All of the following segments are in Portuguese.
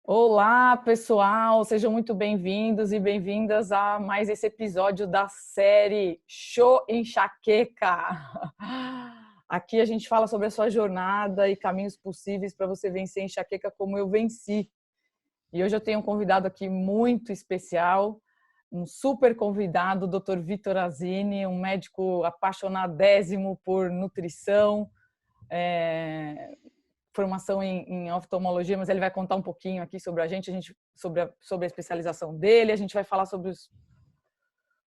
Olá, pessoal! Sejam muito bem-vindos e bem-vindas a mais esse episódio da série Show Enxaqueca. Aqui a gente fala sobre a sua jornada e caminhos possíveis para você vencer a enxaqueca como eu venci. E hoje eu tenho um convidado aqui muito especial, um super convidado, o Dr. Vitor Azini, um médico apaixonadésimo por nutrição, formação em oftalmologia, mas ele vai contar um pouquinho aqui sobre a gente sobre a especialização dele, a gente vai falar sobre os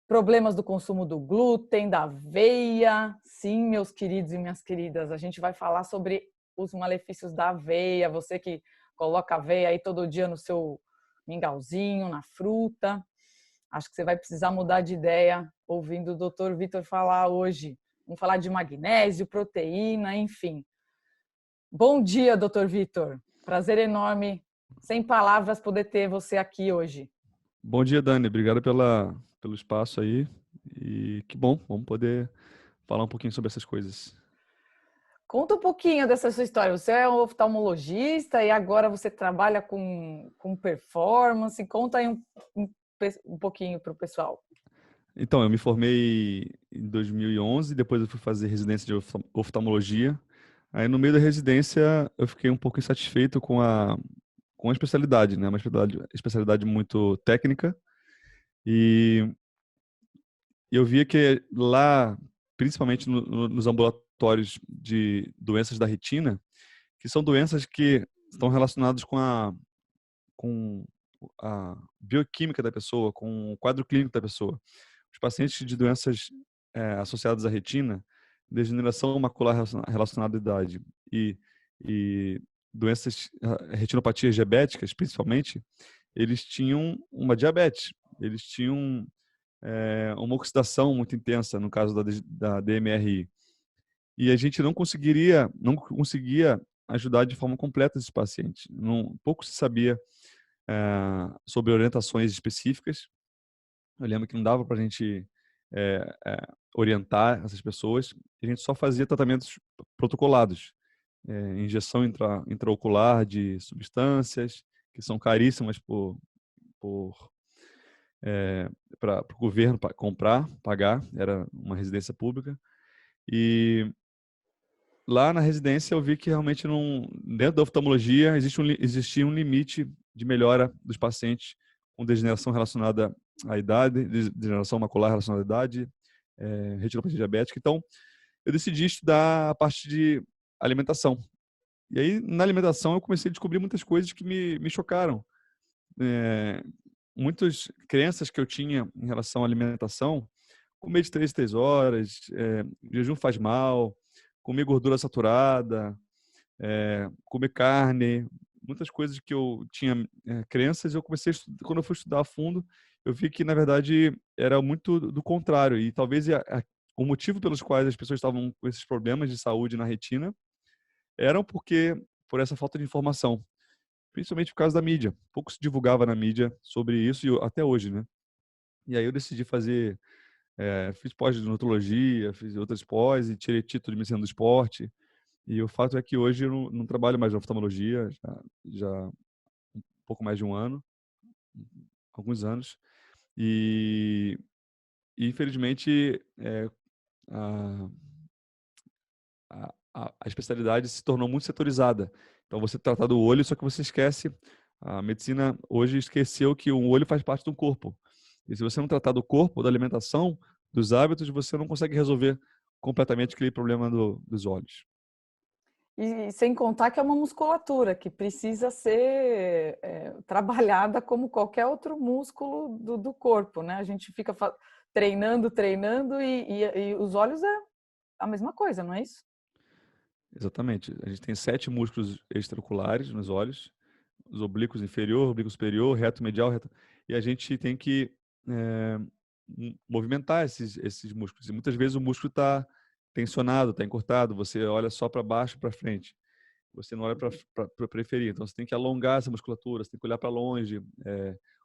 problemas do consumo do glúten, da aveia. Sim, meus queridos e minhas queridas, a gente vai falar sobre os malefícios da aveia, você que coloca aveia aí todo dia no seu mingauzinho, na fruta. Acho que você vai precisar mudar de ideia ouvindo o Dr. Vitor falar hoje. Vamos falar de magnésio, proteína, enfim. Bom dia, doutor Vitor. Prazer enorme, sem palavras, poder ter você aqui hoje. Bom dia, Dani. Obrigado pelo espaço aí. E que bom, vamos poder falar um pouquinho sobre essas coisas. Conta um pouquinho dessa sua história. Você é um oftalmologista e agora você trabalha com performance. Conta aí um pouquinho para o pessoal. Então, eu me formei em 2011, depois eu fui fazer residência de oftalmologia. Aí, no meio da residência, eu fiquei um pouco insatisfeito com a especialidade, né? Uma especialidade muito técnica. E eu via que lá, principalmente nos ambulatórios de doenças da retina, que são doenças que estão relacionadas com a bioquímica da pessoa, com o quadro clínico da pessoa. Os pacientes de doenças associadas à retina, degeneração macular relacionada à idade e doenças, retinopatias diabéticas, principalmente, eles tinham uma diabetes, eles tinham uma oxidação muito intensa, no caso da DMRI. E a gente não conseguia ajudar de forma completa esses pacientes. Pouco se sabia sobre orientações específicas. Eu lembro que não dava para a gente orientar essas pessoas. A gente só fazia tratamentos protocolados, injeção intraocular de substâncias que são caríssimas por para o governo pagar. Era uma residência pública. E lá na residência eu vi que realmente não, dentro da oftalmologia existia um limite de melhora dos pacientes com degeneração relacionada à idade, degeneração macular relacionada à idade, retinopatia diabética. Então, eu decidi estudar a parte de alimentação. E aí, na alimentação, eu comecei a descobrir muitas coisas que me chocaram. É, Muitas crenças que eu tinha em relação à alimentação, comer de 3 horas, jejum faz mal, comer gordura saturada, comer carne, muitas coisas que eu tinha crenças. Eu comecei quando eu fui estudar a fundo, eu vi que na verdade era muito do contrário, e talvez o motivo pelos quais as pessoas estavam com esses problemas de saúde na retina eram por essa falta de informação, principalmente por causa da mídia. Pouco se divulgava na mídia sobre isso, e até hoje, né? E aí eu decidi fiz pós de odontologia, fiz outras pós e tirei título de medicina do esporte. E o fato é que hoje eu não trabalho mais na oftalmologia, já um pouco mais de um ano, alguns anos. E, infelizmente, a, a especialidade se tornou muito setorizada. Então, você trata do olho, só que você esquece. A medicina hoje esqueceu que o olho faz parte do corpo. E se você não tratar do corpo, da alimentação, dos hábitos, você não consegue resolver completamente aquele problema dos olhos. E sem contar que é uma musculatura que precisa ser trabalhada como qualquer outro músculo do corpo, né? A gente fica treinando, treinando e os olhos é a mesma coisa, não é isso? Exatamente. A gente tem 7 músculos extraoculares nos olhos, os oblíquos inferior, oblíquo superior, reto medial, reto... E a gente tem que eh, movimentar esses músculos. E muitas vezes o músculo está tensionado, está encurtado, você olha só para baixo, para frente. Você não olha para a periferia. Então, você tem que alongar essa musculatura, você tem que olhar para longe.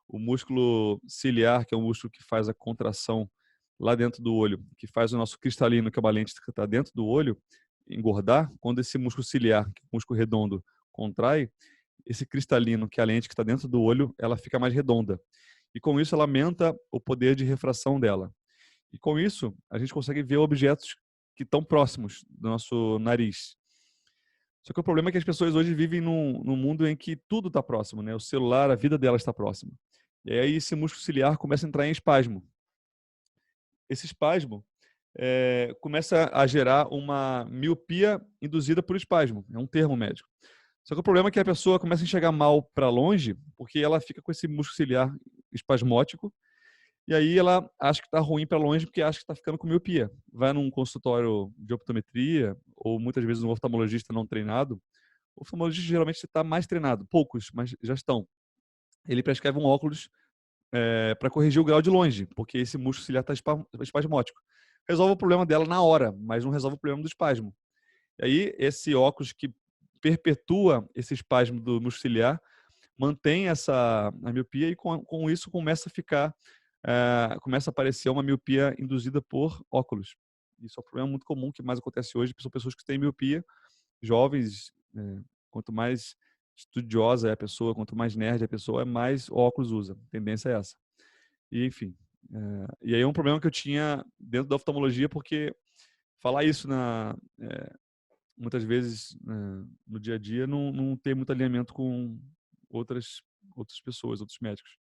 O músculo ciliar, que é o músculo que faz a contração lá dentro do olho, que faz o nosso cristalino, que é uma lente que está dentro do olho, engordar. Quando esse músculo ciliar, que é o músculo redondo, contrai, esse cristalino, que é a lente que está dentro do olho, ela fica mais redonda. E com isso ela aumenta o poder de refração dela. E com isso a gente consegue ver objetos que estão próximos do nosso nariz. Só que o problema é que as pessoas hoje vivem num mundo em que tudo está próximo, né? O celular, a vida delas está próxima. E aí esse músculo ciliar começa a entrar em espasmo. Esse espasmo começa a gerar uma miopia induzida por espasmo. É um termo médico. Só que o problema é que a pessoa começa a enxergar mal para longe, porque ela fica com esse músculo ciliar espasmótico, e aí ela acha que está ruim para longe porque acha que está ficando com miopia. Vai num consultório de optometria, ou muitas vezes um oftalmologista não treinado. O oftalmologista geralmente está mais treinado, poucos, mas já estão. Ele prescreve um óculos para corrigir o grau de longe, porque esse músculo ciliar está espasmótico. Resolve o problema dela na hora, mas não resolve o problema do espasmo. E aí, esse óculos que perpetua esse espasmo do músculo ciliar mantém a miopia e com isso começa a aparecer uma miopia induzida por óculos. Isso é um problema muito comum que mais acontece hoje, são pessoas que têm miopia, jovens, quanto mais estudiosa é a pessoa, quanto mais nerd é a pessoa, mais óculos usa. A tendência é essa. E, enfim. E aí é um problema que eu tinha dentro da oftalmologia, porque falar isso muitas vezes no dia a dia não tem muito alinhamento com outras pessoas, outros médicos.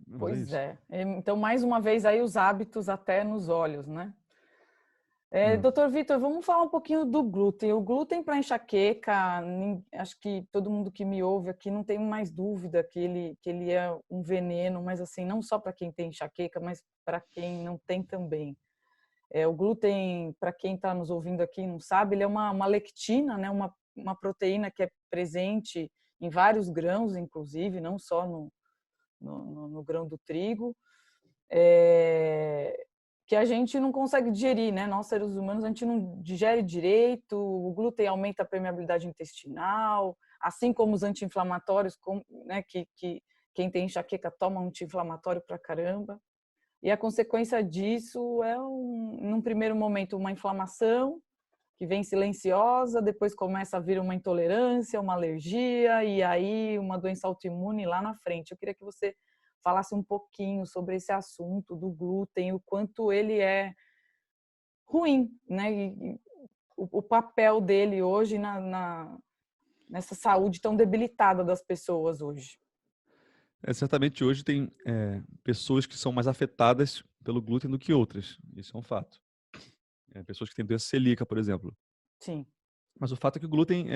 Mas é Pois isso. é. Então, mais uma vez aí os hábitos até nos olhos, né? É. Doutor Vitor, vamos falar um pouquinho do glúten. O glúten para enxaqueca, acho que todo mundo que me ouve aqui não tem mais dúvida que ele é um veneno, mas assim, não só para quem tem enxaqueca, mas para quem não tem também. O glúten, para quem está nos ouvindo aqui e não sabe, ele é uma lectina, né? Uma proteína que é presente em vários grãos, inclusive, não só no grão do trigo. Que a gente não consegue digerir, né? Nós, seres humanos, a gente não digere direito, o glúten aumenta a permeabilidade intestinal, assim como os anti-inflamatórios, né? Que quem tem enxaqueca toma um anti-inflamatório pra caramba. E a consequência disso é, num primeiro momento, uma inflamação que vem silenciosa, depois começa a vir uma intolerância, uma alergia e aí uma doença autoimune lá na frente. Eu queria que você falasse um pouquinho sobre esse assunto do glúten, o quanto ele é ruim, né? E o papel dele hoje nessa saúde tão debilitada das pessoas hoje. Certamente hoje tem pessoas que são mais afetadas pelo glúten do que outras. Isso é um fato. Pessoas que têm doença celíaca, por exemplo. Sim. Mas o fato é que o glúten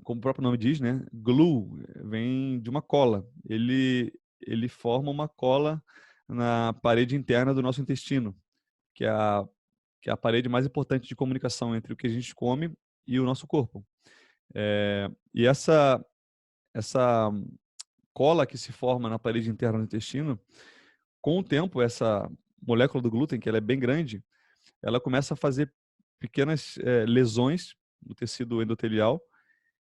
como o próprio nome diz, né? Glue vem de uma cola. Ele forma uma cola na parede interna do nosso intestino, que é a parede mais importante de comunicação entre o que a gente come e o nosso corpo. E essa cola que se forma na parede interna do intestino, com o tempo, essa molécula do glúten, que ela é bem grande, ela começa a fazer pequenas lesões no tecido endotelial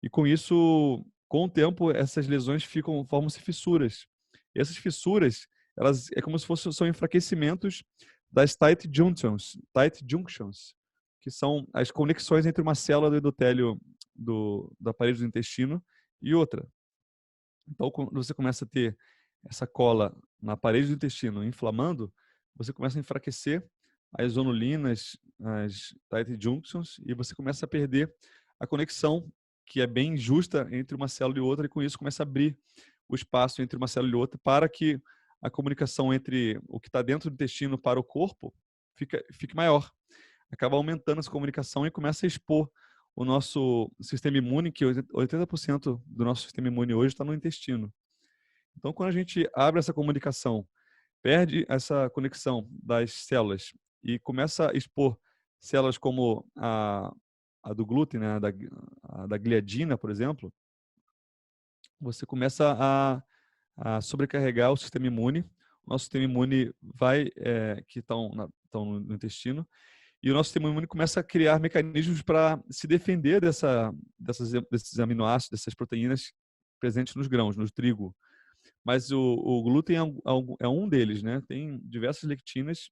e com isso, com o tempo, essas lesões formam-se fissuras. E essas fissuras, elas é como se são enfraquecimentos das tight junctions, que são as conexões entre uma célula do endotélio da parede do intestino e outra. Então, quando você começa a ter essa cola na parede do intestino inflamando, você começa a enfraquecer as zonulinas, as tight junctions, e você começa a perder a conexão, que é bem justa entre uma célula e outra, e com isso começa a abrir o espaço entre uma célula e outra para que a comunicação entre o que está dentro do intestino para o corpo fique maior. Acaba aumentando essa comunicação e começa a expor o nosso sistema imune, que 80% do nosso sistema imune hoje está no intestino. Então, quando a gente abre essa comunicação, perde essa conexão das células e começa a expor células como a do glúten, né, a da gliadina, por exemplo, você começa a sobrecarregar o sistema imune. O nosso sistema imune que estão no intestino, e o nosso sistema imune começa a criar mecanismos para se defender desses aminoácidos, dessas proteínas presentes nos grãos, no trigo. Mas o glúten é um deles, né? Tem diversas lectinas,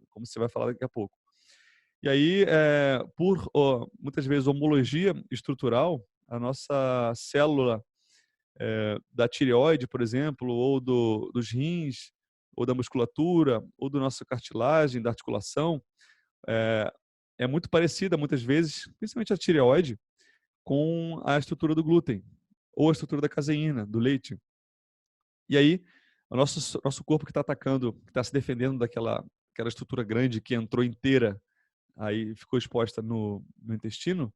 como você vai falar daqui a pouco. E aí, por muitas vezes homologia estrutural, a nossa célula da tireoide, por exemplo, ou dos rins, ou da musculatura, ou da nossa cartilagem, da articulação, é muito parecida, muitas vezes, principalmente a tireoide, com a estrutura do glúten, ou a estrutura da caseína, do leite. E aí, o nosso corpo que está atacando, que está se defendendo daquela estrutura grande que entrou inteira, aí ficou exposta no intestino,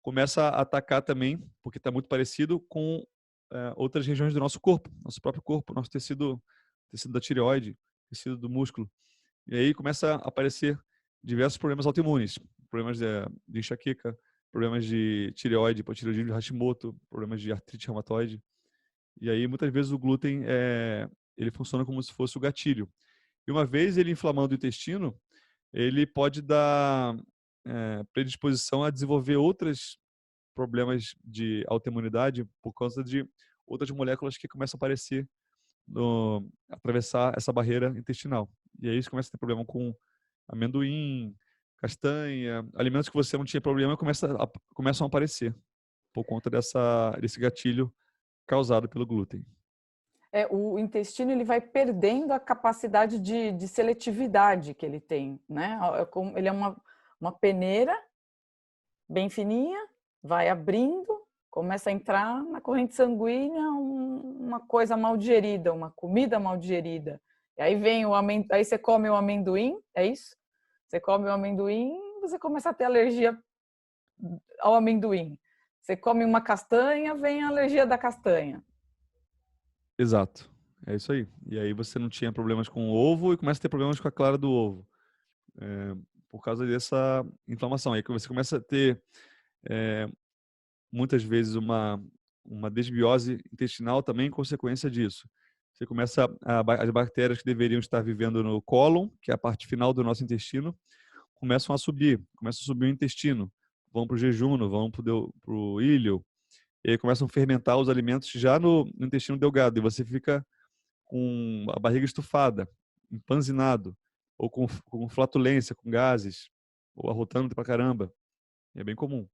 começa a atacar também, porque está muito parecido com outras regiões do nosso corpo, nosso próprio corpo, nosso tecido da tireoide, tecido do músculo. E aí começa a aparecer diversos problemas autoimunes, problemas de enxaqueca, problemas de tireoide, hipotireoidismo de Hashimoto, problemas de artrite reumatoide. E aí muitas vezes o glúten ele funciona como se fosse o gatilho. E uma vez ele inflamando o intestino, ele pode dar predisposição a desenvolver outros problemas de autoimunidade por causa de outras moléculas que começam a aparecer, atravessar essa barreira intestinal. E aí você começa a ter problema com amendoim, castanha, alimentos que você não tinha problema começam a aparecer por conta desse gatilho causado pelo glúten. O intestino ele vai perdendo a capacidade de seletividade que ele tem, né? Ele é uma peneira bem fininha, vai abrindo, começa a entrar na corrente sanguínea uma coisa mal digerida, uma comida mal digerida. E aí aí você come o amendoim, é isso? Você come o amendoim, você começa a ter alergia ao amendoim. Você come uma castanha, vem a alergia da castanha. Exato. É isso aí. E aí você não tinha problemas com o ovo e começa a ter problemas com a clara do ovo. Por causa dessa inflamação. Aí você começa a ter, muitas vezes, uma desbiose intestinal também em consequência disso. Você começa as bactérias que deveriam estar vivendo no cólon, que é a parte final do nosso intestino, começam a subir o intestino, vão para o jejum, vão para o íleo, e aí começam a fermentar os alimentos já no intestino delgado, e você fica com a barriga estufada, empanzinado, ou com flatulência, com gases, ou arrotando pra caramba. É bem comum.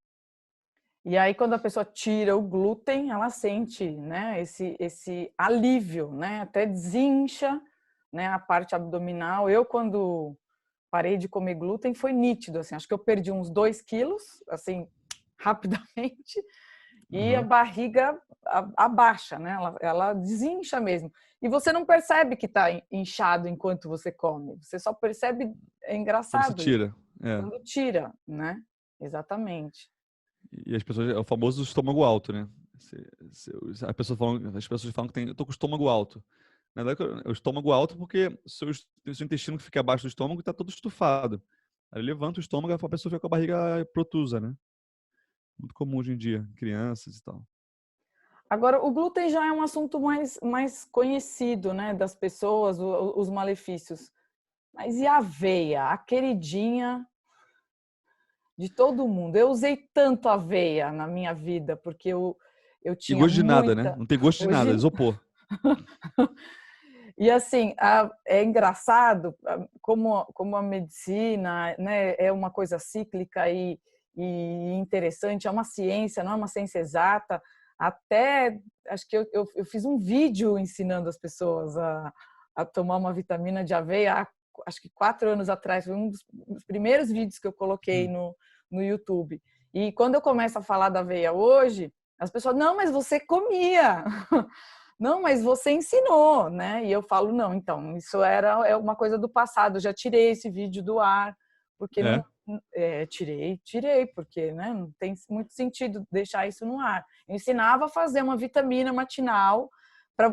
E aí, quando a pessoa tira o glúten, ela sente, né, esse alívio, né, até desincha, né, a parte abdominal. Eu, quando parei de comer glúten, foi nítido, assim, acho que eu perdi uns 2 quilos, assim, rapidamente, e a barriga abaixa, né, ela desincha mesmo. E você não percebe que está inchado enquanto você come, você só percebe, é engraçado. Quando você tira. Quando tira, né, exatamente. E as pessoas, é o famoso estômago alto, né? As pessoas falam que eu tô com o estômago alto. Na verdade, é o estômago alto porque seu intestino que fica abaixo do estômago está todo estufado. Aí levanta o estômago e a pessoa fica com a barriga protusa, né? Muito comum hoje em dia, crianças e tal. Agora, o glúten já é um assunto mais conhecido, né, das pessoas, os malefícios. Mas e a aveia, a queridinha de todo mundo? Eu usei tanto aveia na minha vida, porque eu tinha E gosto de nada, muita... né? Não tem gosto de nada, isopor. E assim, é engraçado como a medicina, né, é uma coisa cíclica e interessante, é uma ciência, não é uma ciência exata. Até, acho que eu fiz um vídeo ensinando as pessoas a tomar uma vitamina de aveia, acho que 4 anos atrás, foi um dos primeiros vídeos que eu coloquei no YouTube. E quando eu começo a falar da aveia hoje, as pessoas, não, mas você comia. Não, mas você ensinou, né? E eu falo, não, então, isso é uma coisa do passado, eu já tirei esse vídeo do ar, porque não... tirei, porque, né, não tem muito sentido deixar isso no ar. Eu ensinava a fazer uma vitamina matinal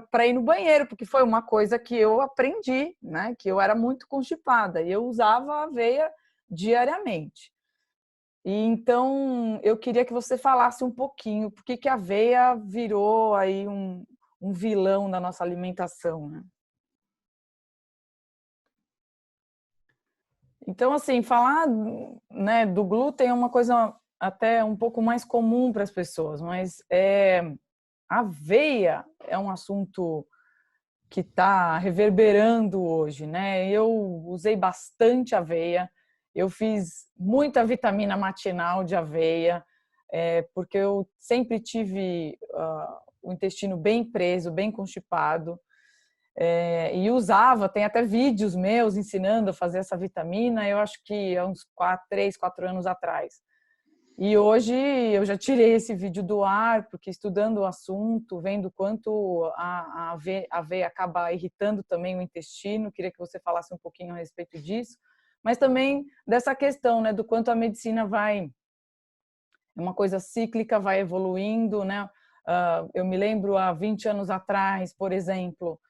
para ir no banheiro, porque foi uma coisa que eu aprendi, né? Que eu era muito constipada e eu usava a aveia diariamente. E então eu queria que você falasse um pouquinho por que a aveia virou aí um vilão da nossa alimentação, né? Então, assim, falar, né, do glúten é uma coisa até um pouco mais comum para as pessoas, mas a aveia é um assunto que está reverberando hoje, né? Eu usei bastante aveia, eu fiz muita vitamina matinal de aveia, porque eu sempre tive o intestino bem preso, bem constipado, e usava, tem até vídeos meus ensinando a fazer essa vitamina, eu acho que há uns 3, 4 anos atrás. E hoje eu já tirei esse vídeo do ar, porque estudando o assunto, vendo quanto a aveia acaba irritando também o intestino, queria que você falasse um pouquinho a respeito disso, mas também dessa questão, né, do quanto a medicina é uma coisa cíclica, vai evoluindo, né? Eu me lembro há 20 anos atrás, por exemplo,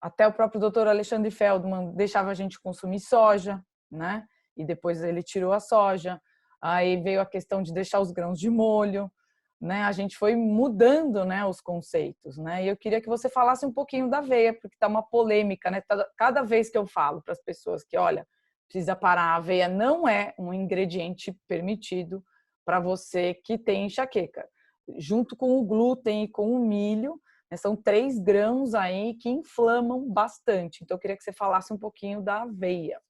até o próprio doutor Alexandre Feldman deixava a gente consumir soja, né? E depois ele tirou a soja. Aí veio a questão de deixar os grãos de molho, né? A gente foi mudando, né, os conceitos, né? E eu queria que você falasse um pouquinho da aveia, porque está uma polêmica, né? Cada vez que eu falo para as pessoas que, olha, precisa parar, a aveia não é um ingrediente permitido para você que tem enxaqueca. Junto com o glúten e com o milho, né, são 3 grãos aí que inflamam bastante. Então eu queria que você falasse um pouquinho da aveia.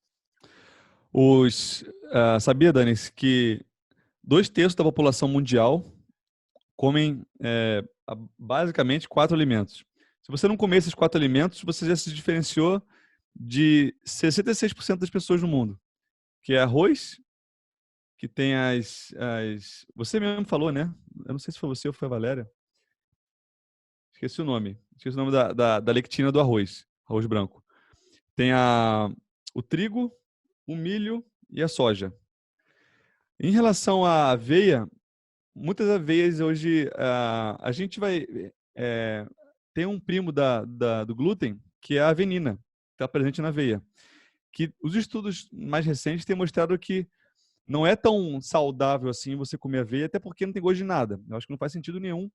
Sabia, Dani, que 2/3 da população mundial comem basicamente 4 alimentos. Se você não comer esses 4 alimentos, você já se diferenciou de 66% das pessoas no mundo, que é arroz, que tem Você mesmo falou, né? Eu não sei se foi você ou foi a Valéria. Esqueci o nome. Esqueci o nome da lectina do arroz branco. Tem o trigo, o milho e a soja. Em relação à aveia, muitas aveias hoje, a gente vai... tem um primo do glúten, que é a avenina, que está presente na aveia. Que os estudos mais recentes têm mostrado que não é tão saudável assim você comer aveia, até porque não tem gosto de nada. Eu acho que não faz sentido nenhum.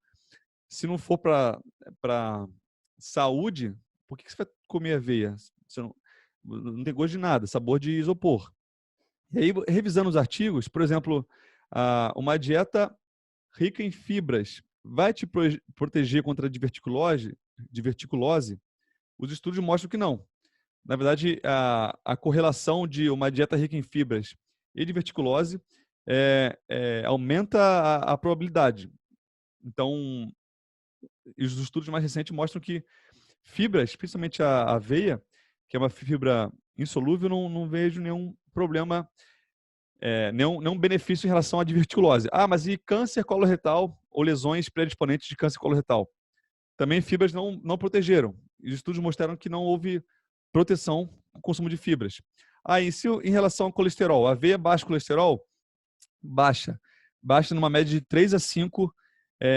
Se não for para saúde, por que você vai comer aveia? Você não tem gosto de nada, sabor de isopor. E aí, revisando os artigos, por exemplo, uma dieta rica em fibras vai te proteger contra a diverticulose? Os estudos mostram que não. Na verdade, a correlação de uma dieta rica em fibras e diverticulose aumenta a probabilidade. Então, os estudos mais recentes mostram que fibras, principalmente a aveia, que é uma fibra insolúvel, não vejo nenhum problema, nenhum benefício em relação à diverticulose. Mas e câncer coloretal ou lesões predisponentes de câncer coloretal? Também fibras não protegeram. Os estudos mostraram que não houve proteção com o consumo de fibras. Em relação ao colesterol, a aveia baixa colesterol? Baixa. Baixa numa média de 3 a 5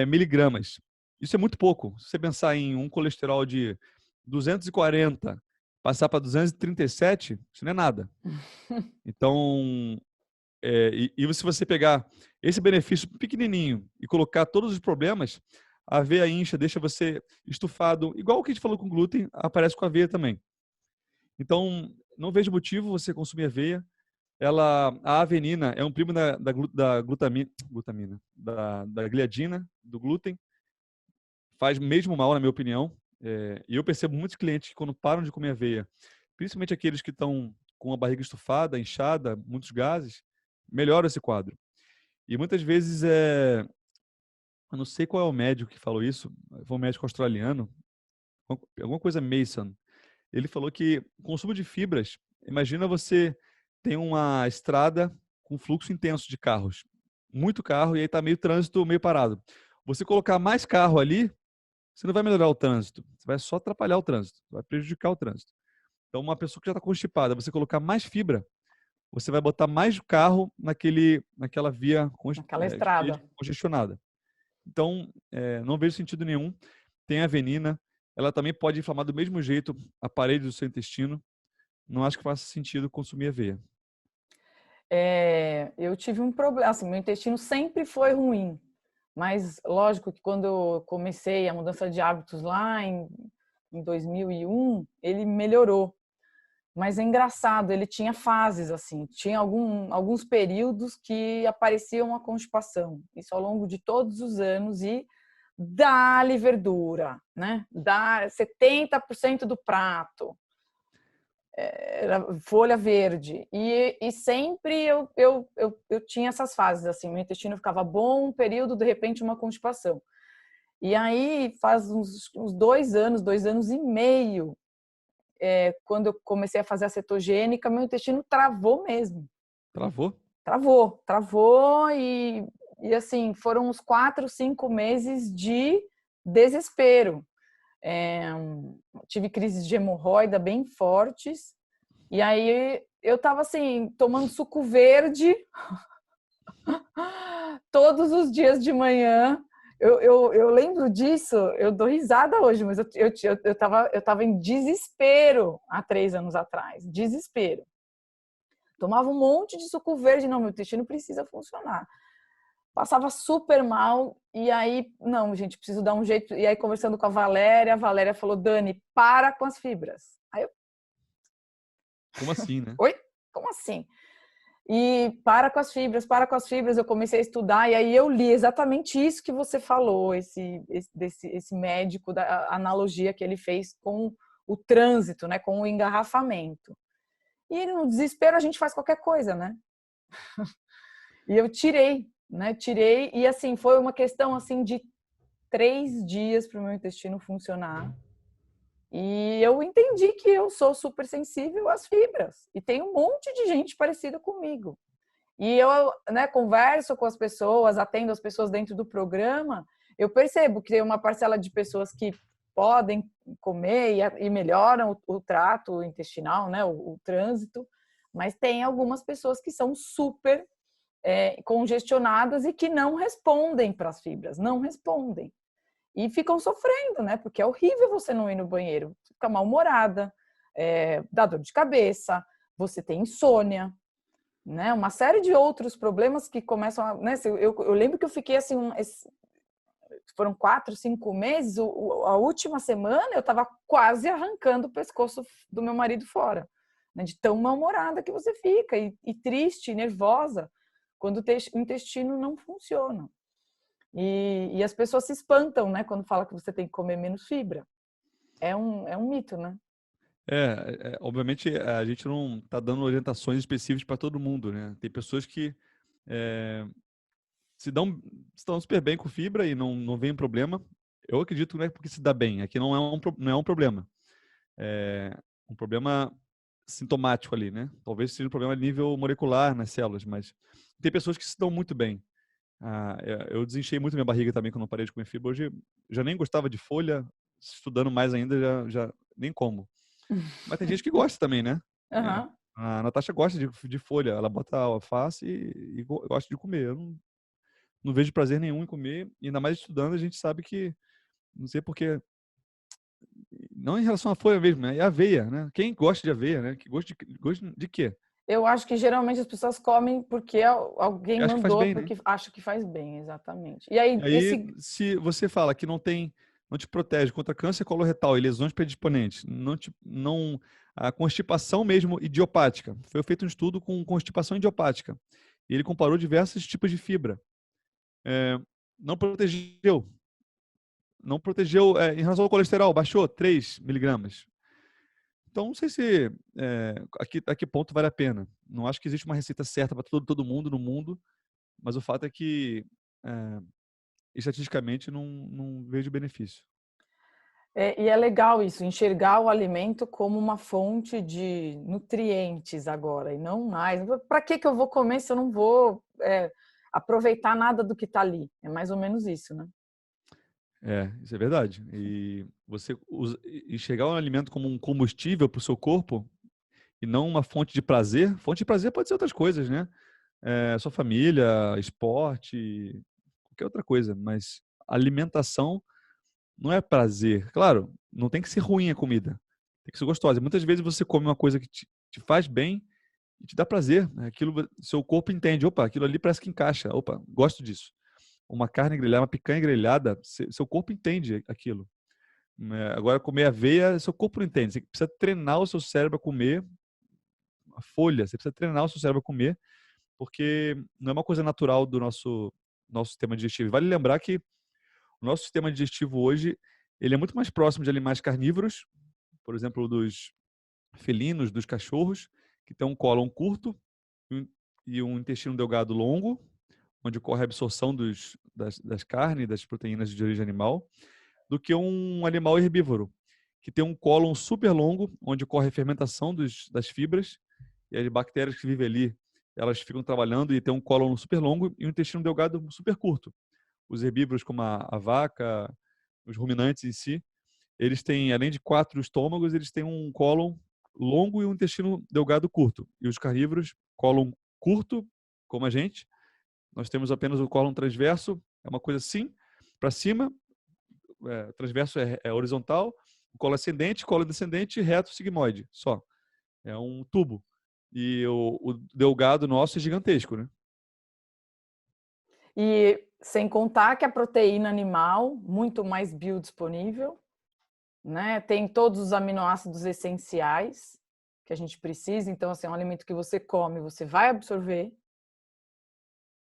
miligramas. Isso é muito pouco. Se você pensar em um colesterol de 240, passar para 237, isso não é nada. Então, se você pegar esse benefício pequenininho e colocar todos os problemas, a aveia incha, deixa você estufado. Igual o que a gente falou com glúten, aparece com a aveia também. Então, não vejo motivo você consumir aveia. A avenina é um primo da glutamina, da gliadina, do glúten. Faz mesmo mal, na minha opinião. E eu percebo muitos clientes que quando param de comer aveia, principalmente aqueles que estão com a barriga estufada, inchada, muitos gases, melhora esse quadro. E muitas vezes eu não sei qual é o médico que falou isso, foi um médico australiano, alguma coisa Mason. Ele falou que o consumo de fibras, imagina você tem uma estrada com fluxo intenso de carros, muito carro, e aí está meio trânsito, meio parado. Você colocar mais carro ali, você não vai melhorar o trânsito, você vai só atrapalhar o trânsito, vai prejudicar o trânsito. Então, uma pessoa que já está constipada, você colocar mais fibra, você vai botar mais carro naquela via Naquela estrada congestionada. Então, não vejo sentido nenhum. Tem a avenina, ela também pode inflamar do mesmo jeito a parede do seu intestino. Não acho que faça sentido consumir aveia. Eu tive um problema, assim, meu intestino sempre foi ruim, mas lógico que quando eu comecei a mudança de hábitos lá em 2001, ele melhorou. Mas é engraçado, ele tinha fases, assim, tinha alguns períodos que aparecia uma constipação, isso ao longo de todos os anos, e dá-lhe verdura, né? Dá 70% do prato. era folha verde. E sempre eu tinha essas fases, assim, meu intestino ficava bom, um período, de repente, uma constipação. E aí, faz uns 2 anos, 2 anos e meio, quando eu comecei a fazer a cetogênica, meu intestino travou mesmo. Travou? Travou e assim, foram uns 4, 5 meses de desespero. Tive crises de hemorroida bem fortes, e aí eu tava assim, tomando suco verde todos os dias de manhã. Eu lembro disso, eu dou risada hoje, mas eu tava em desespero há 3 anos atrás. Desespero. Tomava um monte de suco verde, não, meu intestino precisa funcionar. Passava super mal, e aí, não, gente, preciso dar um jeito. E aí, conversando com a Valéria falou: Dani, para com as fibras. Aí eu, Como assim, né? oi? Como assim? E para com as fibras, eu comecei a estudar, e aí eu li exatamente isso que você falou, esse médico, da analogia que ele fez com o trânsito, né, com o engarrafamento. E no desespero a gente faz qualquer coisa, né? E eu tirei, né? Tirei, e assim, foi uma questão assim de 3 dias para o meu intestino funcionar. E eu entendi que eu sou super sensível às fibras. E tem um monte de gente parecida comigo. E eu, né, converso com as pessoas, atendo as pessoas dentro do programa, eu percebo que tem uma parcela de pessoas que podem comer e melhoram o trato intestinal, né, o trânsito, mas tem algumas pessoas que são super congestionadas e que não respondem para as fibras, não respondem. E ficam sofrendo, né? Porque é horrível você não ir no banheiro, fica mal-humorada, dá dor de cabeça, você tem insônia, né? Uma série de outros problemas que começam a... Né? Eu lembro que eu fiquei assim, foram 4, 5 meses, a última semana eu estava quase arrancando o pescoço do meu marido fora, né? De tão mal-humorada que você fica, e triste, e nervosa, quando o intestino não funciona. E as pessoas se espantam, né, quando fala que você tem que comer menos fibra. É um mito, né? Obviamente a gente não está dando orientações específicas para todo mundo, né? Tem pessoas que é, se dão super bem com fibra e não vem problema. Eu acredito que não é porque se dá bem, aqui não é um problema. É um problema sintomático ali, né? Talvez seja um problema a nível molecular nas células, mas tem pessoas que se dão muito bem. Eu desinchei muito minha barriga também quando eu parei de comer fibra. Hoje já nem gostava de folha, estudando mais ainda, já nem como. Mas tem gente que gosta também, né? É, Uhum. a Natasha gosta de folha, ela bota alface e gosta de comer. Eu não vejo prazer nenhum em comer, e ainda mais estudando, a gente sabe que, não sei porque, não em relação à folha mesmo, né? É aveia, né? Quem gosta de aveia, né? Que gosta de quê? Eu acho que geralmente as pessoas comem porque alguém Que acha que faz mandou, bem, né? porque acha que faz bem, exatamente. E aí, E aí, se você fala que não te protege contra câncer coloretal e lesões predisponentes, a constipação mesmo idiopática. Foi feito um estudo com constipação idiopática. E ele comparou diversos tipos de fibra. É, não protegeu. Não protegeu em relação ao colesterol, baixou 3 miligramas. Então, não sei se a que ponto vale a pena. Não acho que existe uma receita certa para todo mundo no mundo, mas o fato é que é, estatisticamente não vejo benefício. e é legal isso, enxergar o alimento como uma fonte de nutrientes agora, e não mais. Para que eu vou comer se eu não vou aproveitar nada do que está ali? É mais ou menos isso, né? Isso é verdade. E você enxergar um alimento como um combustível para o seu corpo e não uma fonte de prazer. Fonte de prazer pode ser outras coisas, né? Sua família, esporte, qualquer outra coisa. Mas alimentação não é prazer. Claro, não tem que ser ruim a comida. Tem que ser gostosa. Muitas vezes você come uma coisa que te faz bem e te dá prazer. Aquilo, seu corpo entende. Opa, aquilo ali parece que encaixa. Opa, gosto disso. Uma carne grelhada, uma picanha grelhada, seu corpo entende aquilo. Agora, comer aveia, seu corpo não entende. Você precisa treinar o seu cérebro a comer a folha. Você precisa treinar o seu cérebro a comer, porque não é uma coisa natural do nosso sistema digestivo. Vale lembrar que o nosso sistema digestivo hoje ele é muito mais próximo de animais carnívoros, por exemplo, dos felinos, dos cachorros, que tem um cólon curto e um intestino delgado longo, onde ocorre a absorção das carnes, das proteínas de origem animal, do que um animal herbívoro, que tem um cólon super longo, onde ocorre a fermentação das fibras, e as bactérias que vivem ali, elas ficam trabalhando e tem um cólon super longo e um intestino delgado super curto. Os herbívoros, como a vaca, os ruminantes em si, eles têm, além de 4 estômagos, eles têm um cólon longo e um intestino delgado curto. E os carnívoros, cólon curto, como a gente, nós temos apenas o cólon transverso, é uma coisa assim, para cima, transverso é horizontal, o colo ascendente, colo descendente, reto, sigmoide, só. É um tubo. E o delgado nosso é gigantesco, né? E sem contar que a proteína animal, muito mais biodisponível, né? Tem todos os aminoácidos essenciais que a gente precisa. Então, assim, é um alimento que você come, você vai absorver.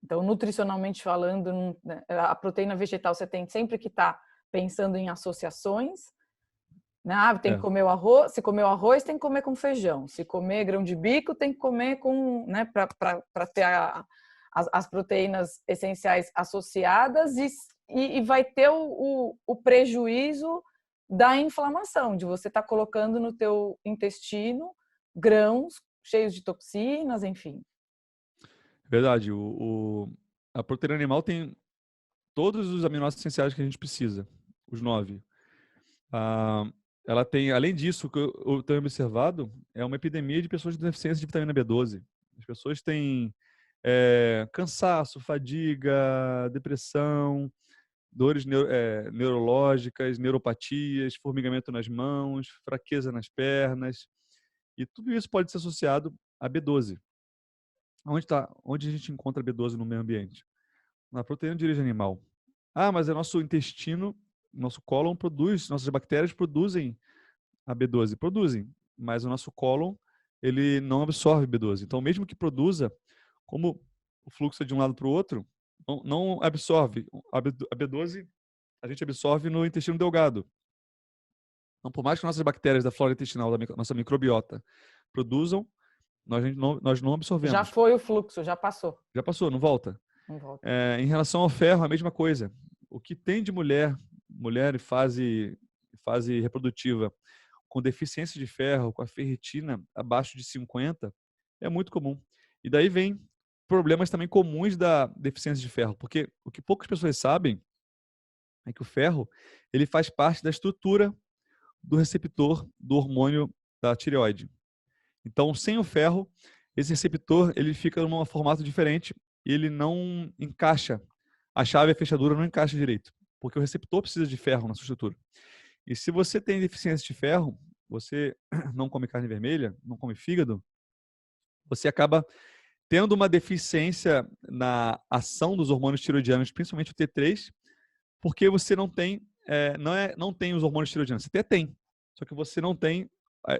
Então, nutricionalmente falando, a proteína vegetal você tem sempre que estar pensando em associações. Né? Tem que comer o arroz. Se comer o arroz, tem que comer com feijão. Se comer grão de bico, tem que comer com, né, para ter as proteínas essenciais associadas e vai ter o prejuízo da inflamação, de você estar colocando no teu intestino grãos cheios de toxinas, enfim. Verdade. A proteína animal tem todos os aminoácidos essenciais que a gente precisa, os 9. Ela tem, além disso, o que eu tenho observado é uma epidemia de pessoas com deficiência de vitamina B12. As pessoas têm cansaço, fadiga, depressão, dores neurológicas, neuropatias, formigamento nas mãos, fraqueza nas pernas. E tudo isso pode ser associado a B12. Onde a gente encontra B12 no meio ambiente? Na proteína de origem animal. Mas é nosso intestino, nosso cólon produz, nossas bactérias produzem a B12. Produzem, mas o nosso cólon, ele não absorve B12. Então, mesmo que produza, como o fluxo é de um lado para o outro, não absorve. A B12 a gente absorve no intestino delgado. Então, por mais que nossas bactérias da flora intestinal, da nossa microbiota, produzam, nós não Já absorvemos. foi o fluxo, já passou. Já passou, não volta. Não volta. Em relação ao ferro, a mesma coisa. O que tem de mulher em fase reprodutiva, com deficiência de ferro, com a ferritina abaixo de 50, é muito comum. E daí vem problemas também comuns da deficiência de ferro, porque o que poucas pessoas sabem é que o ferro, ele faz parte da estrutura do receptor do hormônio da tireoide. Então, sem o ferro, esse receptor ele fica num formato diferente e ele não encaixa. A chave e a fechadura não encaixa direito, porque o receptor precisa de ferro na sua estrutura. E se você tem deficiência de ferro, você não come carne vermelha, não come fígado, você acaba tendo uma deficiência na ação dos hormônios tiroidianos, principalmente o T3, porque você não tem, não tem os hormônios tiroidianos. Você até tem, só que você não tem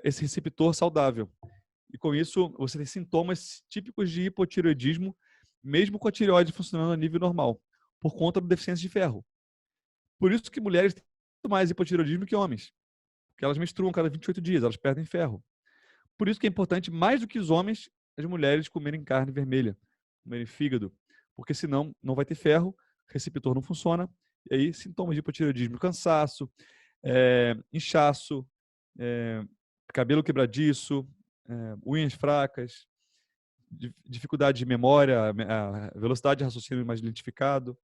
esse receptor saudável. E com isso, você tem sintomas típicos de hipotireoidismo, mesmo com a tireoide funcionando a nível normal, por conta da deficiência de ferro. Por isso que mulheres têm muito mais hipotireoidismo que homens, porque elas menstruam cada 28 dias, elas perdem ferro. Por isso que é importante, mais do que os homens, as mulheres comerem carne vermelha, comerem fígado, porque senão não vai ter ferro, o receptor não funciona, e aí sintomas de hipotireoidismo, cansaço, inchaço, cabelo quebradiço, unhas fracas, dificuldade de memória, a velocidade de raciocínio mais lentificado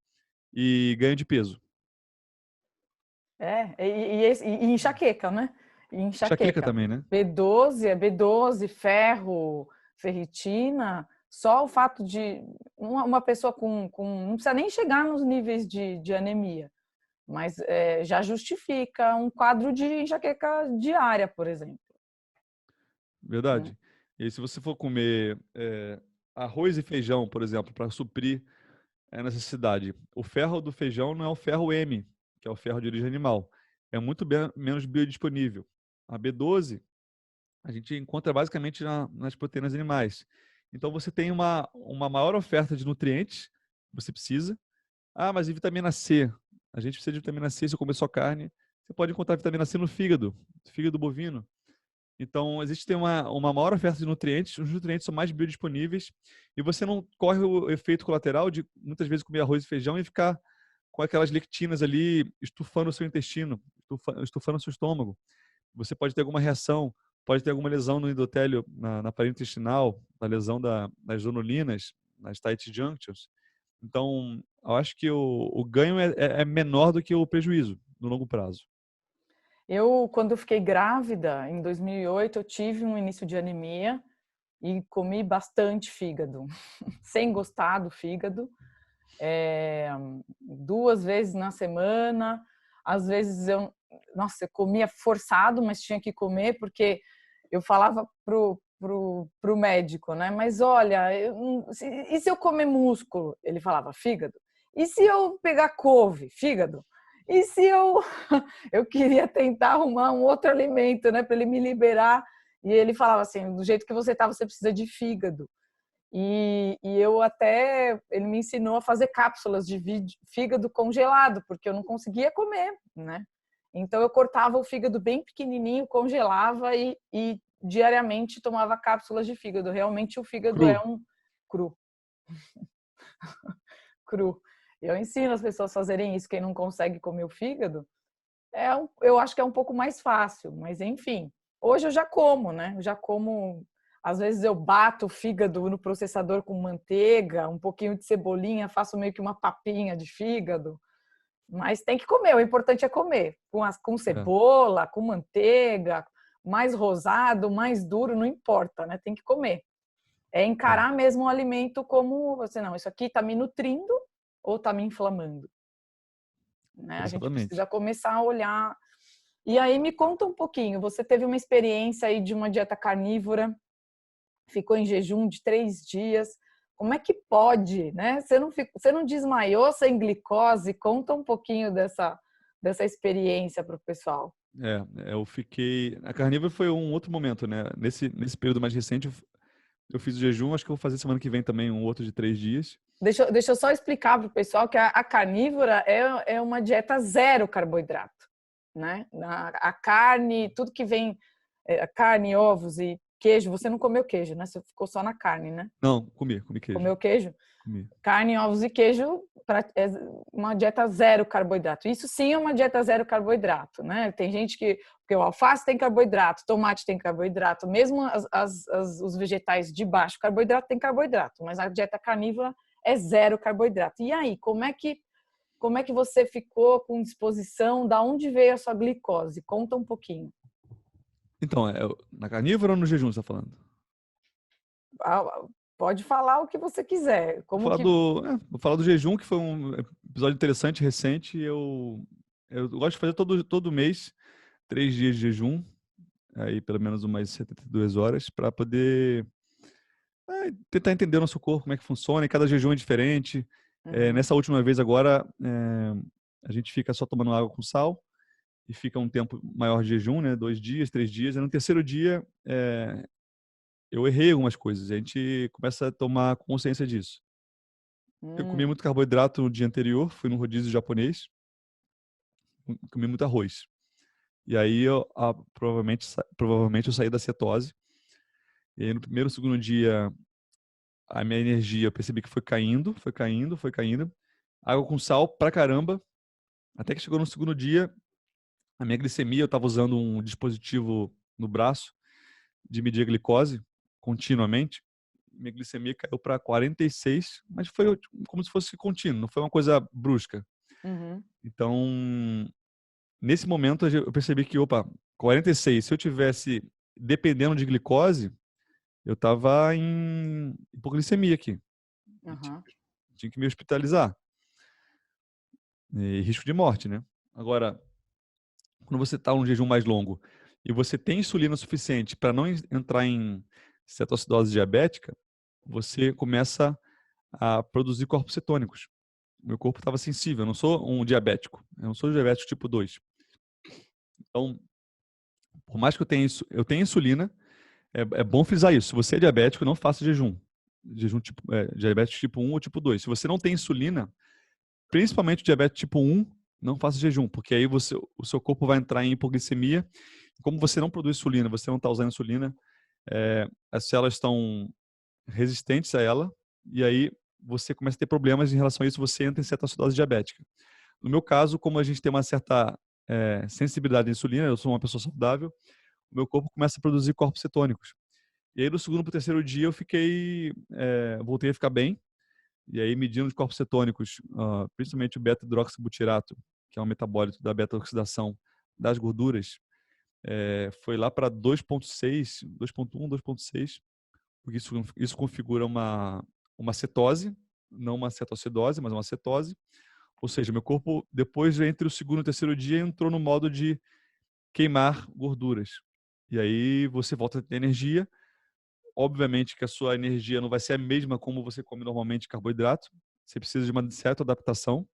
e ganho de peso. E enxaqueca, né? E Enxaqueca enxaqueca. também, né? B12, ferro, ferritina, só o fato de uma pessoa não precisa nem chegar nos níveis de anemia, mas já justifica um quadro de enxaqueca diária, por exemplo. Verdade. E aí, se você for comer arroz e feijão, por exemplo, para suprir a necessidade, o ferro do feijão não é o ferro M, que é o ferro de origem animal. É muito menos biodisponível. A B12 a gente encontra basicamente nas proteínas animais. Então você tem uma maior oferta de nutrientes que você precisa. Mas e vitamina C? A gente precisa de vitamina C se comer só carne. Você pode encontrar vitamina C no fígado bovino. Então, existe uma maior oferta de nutrientes, os nutrientes são mais biodisponíveis e você não corre o efeito colateral de, muitas vezes, comer arroz e feijão e ficar com aquelas lectinas ali estufando o seu intestino, estufando o seu estômago. Você pode ter alguma reação, pode ter alguma lesão no endotélio, na parede intestinal, a lesão das zonulinas, nas tight junctions. Então, eu acho que o ganho é menor do que o prejuízo no longo prazo. Quando eu fiquei grávida, em 2008, eu tive um início de anemia e comi bastante fígado, sem gostar do fígado, 2 vezes na semana. Às vezes eu comia forçado, mas tinha que comer, porque eu falava pro médico, né? Mas olha, e se eu comer músculo? Ele falava fígado. E se eu pegar couve? Fígado. E se eu queria tentar arrumar um outro alimento, né, para ele me liberar? E ele falava assim, do jeito que você tá, você precisa de fígado. E ele me ensinou a fazer cápsulas de fígado congelado, porque eu não conseguia comer, né? Então eu cortava o fígado bem pequenininho, congelava e diariamente tomava cápsulas de fígado. Realmente o fígado é um cru. Cru. Eu ensino as pessoas a fazerem isso. Quem não consegue comer o fígado, eu acho que é um pouco mais fácil, mas enfim. Hoje eu já como, né? Eu já como. Às vezes eu bato o fígado no processador com manteiga, um pouquinho de cebolinha, faço meio que uma papinha de fígado. Mas tem que comer, o importante é comer. Com cebola, com manteiga, mais rosado, mais duro, não importa, né? Tem que comer. É encarar mesmo o alimento como, não, isso aqui está me nutrindo ou está me inflamando. Né? A gente precisa começar a olhar. E aí me conta um pouquinho, você teve uma experiência aí de uma dieta carnívora, ficou em jejum de 3 dias. Como é que pode, né? Você não desmaiou sem glicose? Conta um pouquinho dessa experiência para o pessoal. Eu fiquei... A carnívora foi um outro momento, né? Nesse período mais recente, eu fiz o jejum, acho que eu vou fazer semana que vem também um outro de 3 dias. Deixa eu só explicar para o pessoal que a carnívora é uma dieta zero carboidrato, né? A carne, tudo que vem, carne, ovos e queijo, você não comeu queijo, né? Você ficou só na carne, né? Não, comi queijo. Comeu queijo? Comi. Carne, ovos e queijo é uma dieta zero carboidrato. Isso sim é uma dieta zero carboidrato, né? Tem gente porque o alface tem carboidrato, tomate tem carboidrato, mesmo os vegetais de baixo carboidrato tem carboidrato, mas a dieta carnívora é zero carboidrato. E aí, como é que você ficou com disposição? Da onde veio a sua glicose? Conta um pouquinho. Então, na carnívora ou no jejum você está falando? Pode falar o que você quiser. Vou falar do jejum, que foi um episódio interessante, recente. Eu gosto de fazer todo mês 3 dias de jejum, aí pelo menos umas 72 horas, para poder tentar entender o nosso corpo, como é que funciona, e cada jejum é diferente. Uhum. Nessa última vez agora, a gente fica só tomando água com sal, e fica um tempo maior de jejum, né? 2 dias, 3 dias. E no terceiro dia, eu errei algumas coisas. A gente começa a tomar consciência disso. Eu comi muito carboidrato no dia anterior, fui num rodízio japonês, comi muito arroz. E aí, provavelmente eu saí da cetose. E aí, no primeiro, segundo dia, a minha energia, eu percebi que foi caindo. Água com sal pra caramba. Até que chegou no segundo dia, a minha glicemia, eu estava usando um dispositivo no braço de medir a glicose continuamente. Minha glicemia caiu para 46, mas foi como se fosse contínuo, não foi uma coisa brusca. Uhum. Então, nesse momento, eu percebi que, 46, se eu tivesse dependendo de glicose, eu estava em hipoglicemia aqui. Uhum. Tinha que me hospitalizar. E risco de morte, né? Agora, quando você está num jejum mais longo e você tem insulina suficiente para não entrar em cetoacidose diabética, você começa a produzir corpos cetônicos. Meu corpo estava sensível, eu não sou um diabético, eu não sou diabético tipo 2. Então, por mais que eu tenha insulina, é bom frisar isso. Se você é diabético, não faça jejum. Diabetes tipo 1 ou tipo 2. Se você não tem insulina, principalmente o diabetes tipo 1, não faça jejum, porque aí o seu corpo vai entrar em hipoglicemia como você não produz insulina, você não está usando insulina, as células estão resistentes a ela, e aí você começa a ter problemas em relação a isso, você entra em cetoacidose diabética. No meu caso, como a gente tem uma certa sensibilidade à insulina, eu sou uma pessoa saudável, o meu corpo começa a produzir corpos cetônicos. E aí, do segundo para o terceiro dia, eu voltei a ficar bem. E aí, medindo os corpos cetônicos, principalmente o beta-hidroxibutirato, que é um metabólito da beta-oxidação das gorduras, foi lá para 2,6, 2,1, 2,6, porque isso configura uma cetose, não uma cetoacidose, mas uma cetose. Ou seja, meu corpo, depois, entre o segundo e o terceiro dia, entrou no modo de queimar gorduras. E aí você volta a ter energia. Obviamente que a sua energia não vai ser a mesma como você come normalmente carboidrato. Você precisa de uma certa adaptação,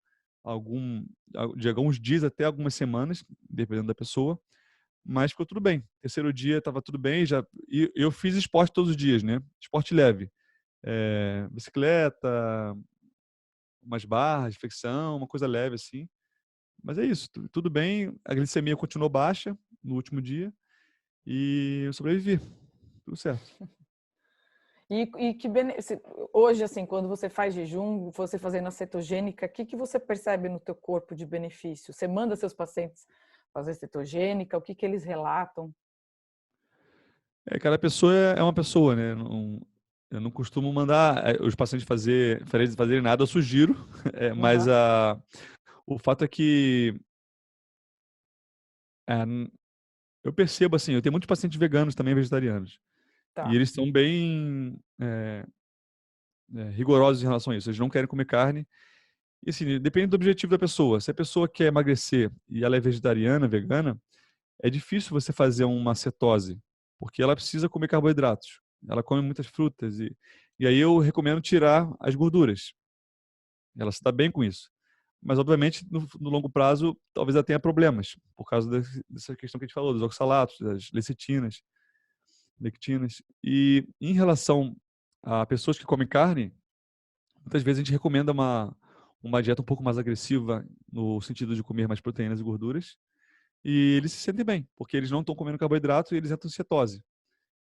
de alguns dias até algumas semanas, dependendo da pessoa. Mas ficou tudo bem. Terceiro dia estava tudo bem. E eu fiz esporte todos os dias, né? Esporte leve. Bicicleta, umas barras, flexão, uma coisa leve assim. Mas é isso, tudo bem. A glicemia continuou baixa no último dia e eu sobrevivi. Tudo certo. Hoje, assim, quando você faz jejum, você fazendo a cetogênica, o que você percebe no teu corpo de benefício? Você manda seus pacientes fazer cetogênica? O que eles relatam? Cada pessoa é uma pessoa, né? Eu não costumo mandar os pacientes fazerem nada, eu sugiro, mas Uhum. o fato é que eu percebo assim, eu tenho muitos pacientes veganos também, vegetarianos, e Tá. eles são bem rigorosos em relação a isso. Eles não querem comer carne. E assim, depende do objetivo da pessoa. Se a pessoa quer emagrecer e ela é vegetariana, vegana, é difícil você fazer uma cetose, porque ela precisa comer carboidratos. Ela come muitas frutas e aí eu recomendo tirar as gorduras. Ela está bem com isso. Mas, obviamente, no longo prazo, talvez ela tenha problemas, por causa dessa questão que a gente falou, dos oxalatos, das lecitinas, lectinas. E em relação a pessoas que comem carne, muitas vezes a gente recomenda uma dieta um pouco mais agressiva, no sentido de comer mais proteínas e gorduras, e eles se sentem bem, porque eles não estão comendo carboidrato e eles entram em cetose.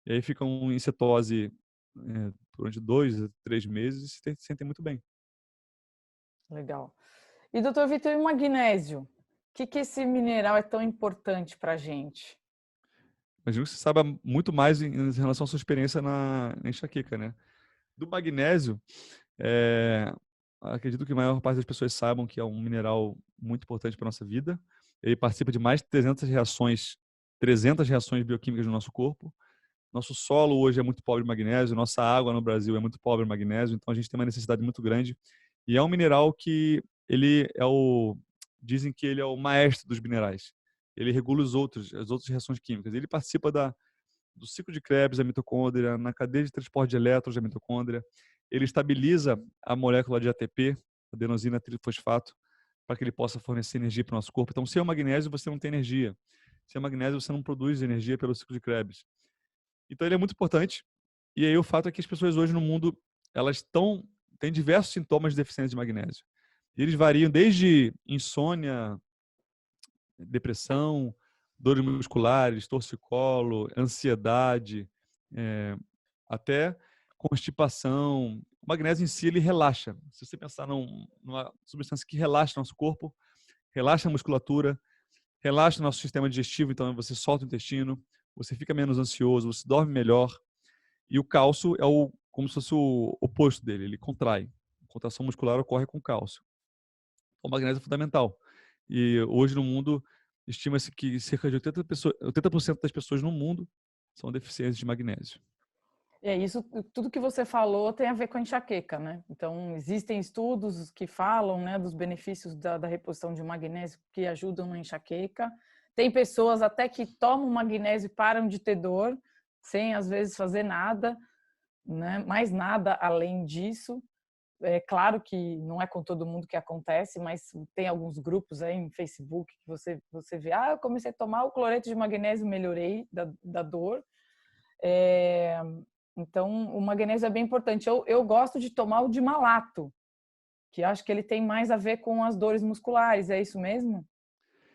E aí ficam em cetose durante 2 a 3 meses e se sentem muito bem. Legal. E, doutor Vitor, e o magnésio? O que esse mineral é tão importante para a gente? Imagino que você saiba muito mais em relação à sua experiência na enxaqueca, né? Do magnésio, acredito que a maior parte das pessoas saibam que é um mineral muito importante para a nossa vida. Ele participa de mais de 300 reações bioquímicas no nosso corpo. Nosso solo hoje é muito pobre em magnésio, nossa água no Brasil é muito pobre em magnésio, então a gente tem uma necessidade muito grande. E é um mineral que dizem que ele é o maestro dos minerais. Ele regula as outras reações químicas. Ele participa do ciclo de Krebs da mitocôndria, na cadeia de transporte de elétrons da mitocôndria. Ele estabiliza a molécula de ATP, adenosina trifosfato, para que ele possa fornecer energia para o nosso corpo. Então, sem o magnésio, você não tem energia. Sem o magnésio, você não produz energia pelo ciclo de Krebs. Então, ele é muito importante. E aí, o fato é que as pessoas hoje no mundo, têm diversos sintomas de deficiência de magnésio. E eles variam desde insônia, depressão, dores musculares, torcicolo, ansiedade, até constipação. O magnésio em si, ele relaxa. Se você pensar numa substância que relaxa nosso corpo, relaxa a musculatura, relaxa o nosso sistema digestivo, então você solta o intestino, você fica menos ansioso, você dorme melhor. E o cálcio como se fosse o oposto dele, ele contrai. A contração muscular ocorre com cálcio. O magnésio é fundamental. E hoje no mundo, estima-se que cerca de 80% das pessoas no mundo são deficientes de magnésio. Isso, tudo que você falou tem a ver com a enxaqueca, né? Então, existem estudos que falam, né, dos benefícios da reposição de magnésio que ajudam na enxaqueca. Tem pessoas até que tomam magnésio e param de ter dor, sem às vezes fazer nada, né? Mais nada além disso. É claro que não é com todo mundo que acontece, mas tem alguns grupos aí em Facebook que você vê, eu comecei a tomar o cloreto de magnésio, melhorei da dor. Então, o magnésio é bem importante. Eu gosto de tomar o de malato, que acho que ele tem mais a ver com as dores musculares, é isso mesmo?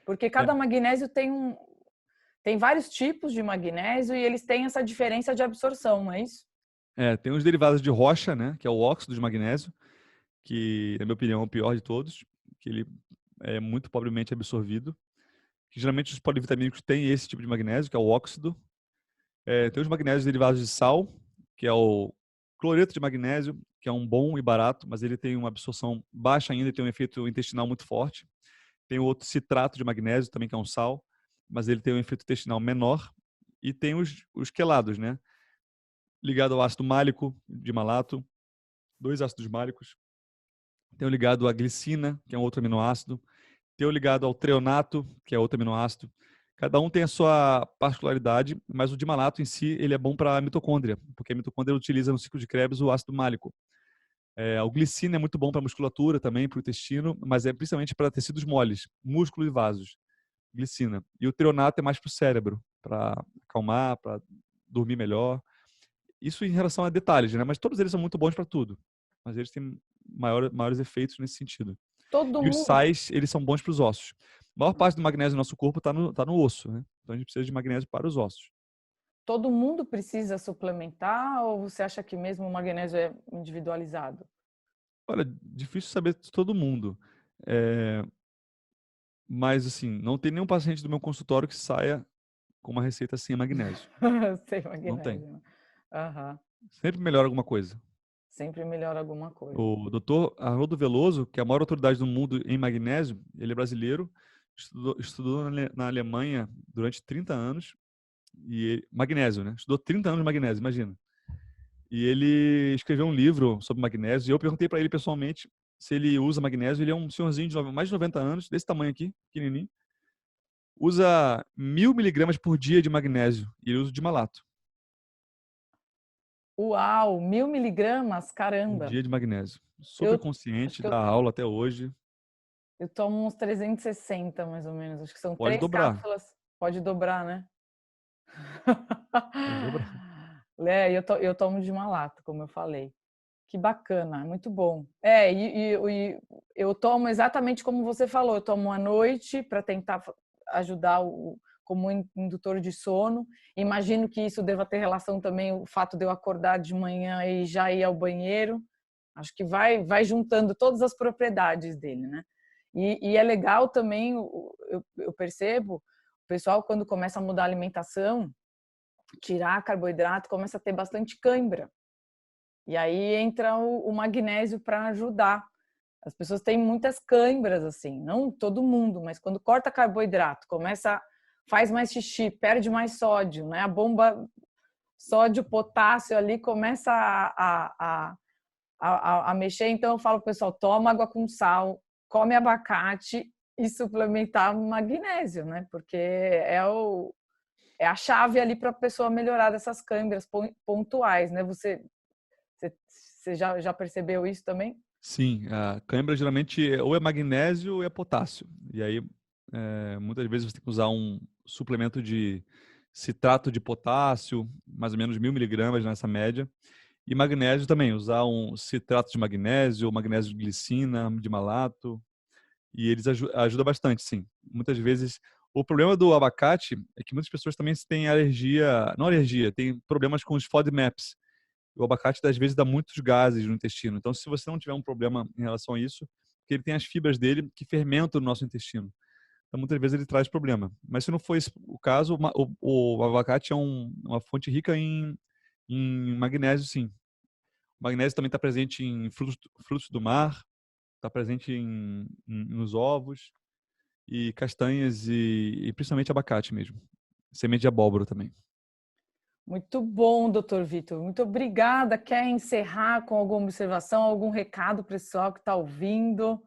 Porque cada magnésio tem Tem vários tipos de magnésio e eles têm essa diferença de absorção, não é isso? Tem os derivados de rocha, né, que é o óxido de magnésio, que, na minha opinião, é o pior de todos, que ele é muito pobremente absorvido. Que geralmente os polivitamínicos têm esse tipo de magnésio, que é o óxido. Tem os magnésios derivados de sal, que é o cloreto de magnésio, que é um bom e barato, mas ele tem uma absorção baixa ainda e tem um efeito intestinal muito forte. Tem o outro citrato de magnésio, também que é um sal, mas ele tem um efeito intestinal menor. E tem os quelados, né? Ligado ao ácido málico de malato, 2 ácidos málicos. Tem o ligado à glicina, que é um outro aminoácido. Tem o ligado ao treonato, que é outro aminoácido. Cada um tem a sua particularidade, mas o dimalato em si ele é bom para a mitocôndria, porque a mitocôndria utiliza no ciclo de Krebs o ácido málico. O glicina é muito bom para a musculatura também, para o intestino, mas é principalmente para tecidos moles, músculos e vasos. Glicina. E o treonato é mais para o cérebro, para acalmar, para dormir melhor. Isso em relação a detalhes, né? Mas todos eles são muito bons para tudo. Mas eles têm maiores efeitos nesse sentido. Todo E os mundo, sais, eles são bons para os ossos. A maior parte do magnésio do nosso corpo está no osso, né? Então a gente precisa de magnésio para os ossos. todo mundo precisa suplementar ou você acha que mesmo o magnésio é individualizado? Olha, difícil saber de todo mundo. É, mas, assim, não tem nenhum paciente do meu consultório que saia com uma receita sem magnésio. Sem Não tem. magnésio, né? Aham. Sempre melhora alguma coisa. Sempre melhora alguma coisa. O doutor Arnoldo Veloso, que é a maior autoridade do mundo em magnésio, ele é brasileiro, estudou na Alemanha durante 30 anos, magnésio, né? Estudou 30 anos de magnésio, imagina. E ele escreveu um livro sobre magnésio, e eu perguntei para ele pessoalmente se ele usa magnésio. Ele é um senhorzinho de mais de 90 anos, desse tamanho aqui, pequenininho. Usa 1.000 miligramas por dia de magnésio, e ele usa de malato. Uau, 1.000 miligramas? Um Caramba! dia de magnésio. Super Eu acho consciente, que dá aula até hoje. eu tomo uns 360 mais ou menos. Acho que são Pode 3 dobrar. cápsulas. Pode dobrar, né? Pode dobrar. Eu tomo de malato, como eu falei. Que bacana, muito bom. E eu tomo exatamente como você falou, eu tomo à noite para tentar ajudar como indutor de sono. Imagino que isso deva ter relação também o fato de eu acordar de manhã e já ir ao banheiro. Acho que vai juntando todas as propriedades dele, né? E é legal também, eu percebo, o pessoal quando começa a mudar a alimentação, tirar carboidrato, começa a ter bastante cãibra. E aí entra o magnésio para ajudar. As pessoas têm muitas cãibras, assim, não todo mundo, mas quando corta carboidrato, faz mais xixi, perde mais sódio, né? A bomba sódio, potássio ali começa a mexer. Então eu falo pro pessoal, toma água com sal, come abacate e suplementar magnésio, né? Porque é a chave ali para a pessoa melhorar dessas câimbras pontuais, né? Você já percebeu isso também? Sim, a cãibra geralmente ou é magnésio ou é potássio. E aí, muitas vezes você tem que usar um suplemento de citrato de potássio, mais ou menos 1.000 miligramas nessa média. E magnésio também, usar um citrato de magnésio, ou magnésio de glicina, de malato. E eles ajudam bastante, sim. Muitas vezes, o problema do abacate é que muitas pessoas também têm alergia, não alergia, têm problemas com os FODMAPs. O abacate, às vezes, dá muitos gases no intestino. Então, se você não tiver um problema em relação a isso, porque ele tem as fibras dele que fermentam no nosso intestino. Então, muitas vezes ele traz problema. Mas se não for esse o caso, o abacate é uma fonte rica em magnésio, sim. O magnésio também está presente em frutos do mar, está presente nos ovos e castanhas e principalmente abacate mesmo. Semente de abóbora também. Muito bom, doutor Vitor. Muito obrigada. Quer encerrar com alguma observação, algum recado pessoal que está ouvindo?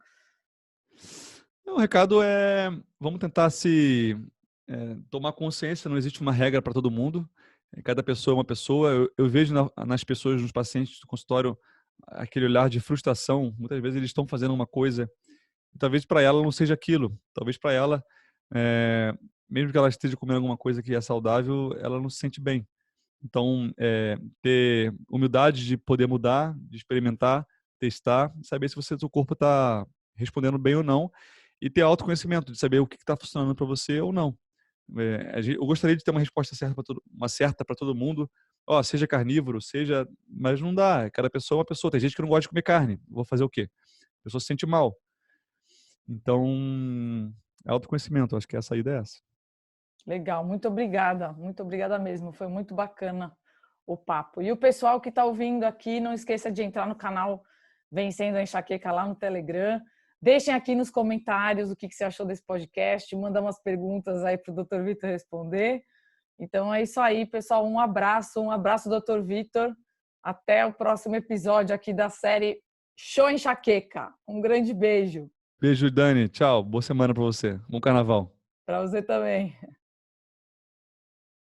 O recado é, vamos tentar tomar consciência, não existe uma regra para todo mundo, cada pessoa é uma pessoa. Eu vejo nas pessoas, nos pacientes do consultório, aquele olhar de frustração. Muitas vezes eles estão fazendo uma coisa, e talvez para ela não seja aquilo, talvez para ela, mesmo que ela esteja comendo alguma coisa que é saudável, ela não se sente bem. Então, ter humildade de poder mudar, de experimentar, testar, saber se seu corpo está respondendo bem ou não, e ter autoconhecimento de saber o que está funcionando para você ou não. Eu gostaria de ter uma resposta certa para todo mundo. Ó, seja carnívoro, mas não dá. Cada pessoa é uma pessoa. Tem gente que não gosta de comer carne. Vou fazer o quê? A pessoa se sente mal. Então, autoconhecimento. Acho que a saída é essa. Legal, muito obrigada mesmo. Foi muito bacana o papo. E o pessoal que está ouvindo aqui, não esqueça de entrar no canal Vencendo a Enxaqueca lá no Telegram. Deixem aqui nos comentários o que você achou desse podcast, manda umas perguntas aí para o Dr. Vitor responder. Então é isso aí, pessoal. Um abraço, Dr. Vitor. Até o próximo episódio aqui da série Show Enxaqueca. Um grande beijo. Beijo, Dani. Tchau. Boa semana para você. Bom carnaval. Para você também.